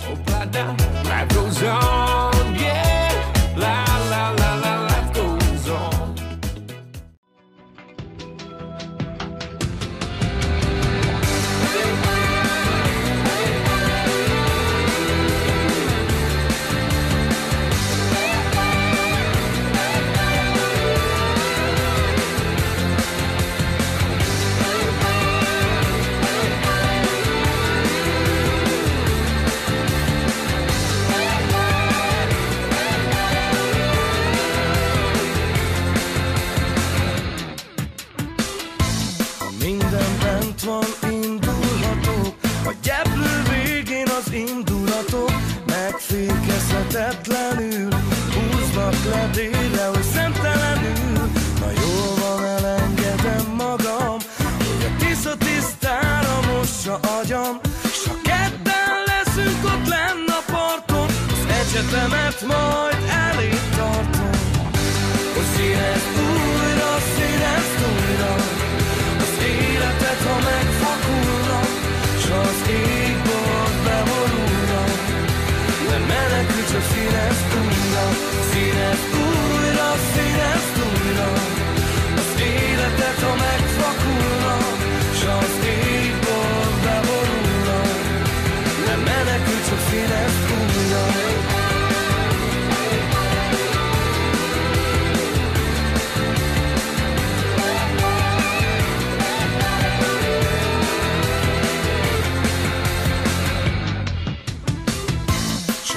Life goes on, yeah. La la la la, life goes on. Minden bent van, indulhatok. A gyeplő végén az indulatok megfékezhetetlenül húznak le délre, hogy szemtelenül. Na jól van, elengedem magam, hogy a Tisza tisztára mossa agyam, s ha ketten leszünk ott lenn a parton, az ecsetemet majd elé tartom. Hogy színezd újra, színezd újra az életet, ha megfakulna, s az égbolt beborulna. Nem menekülj, csak színezd újra, színezd újra, színezd újra az életet, ha megfakulna, s az égbolt beborulna. Nem menekülj, csak színezd újra.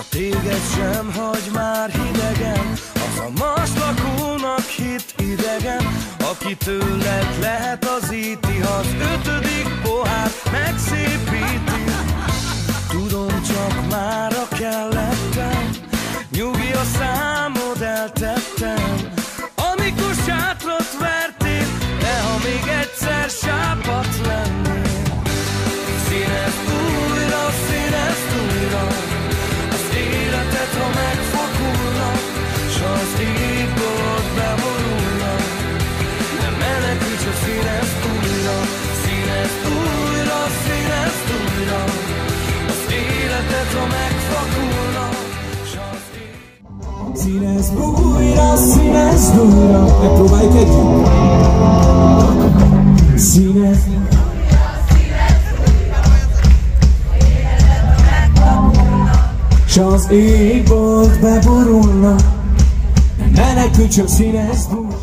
Téged sem hagy már hidegen, az a marslakónak hit idegen, aki tőled lehet azíti, ha az 5. pohár megszépíti. Tudom, csak mára kellettem, nyugi a számod eltettem, amikor sátrat vertél, de ha még egyszer sápat lennél. Színezd újra, színezd újra életet, ha megfakulna, s az égbolt beborulna. Nem menekülj, csak színezd újra, színezd újra, színezd újra az életet, ha megfakulna, s az égbolt. Színezd újra, színezd újra, megpróbáljuk együtt. Színezd s az égbolt beborulna. Menekülj, csak színezd újra.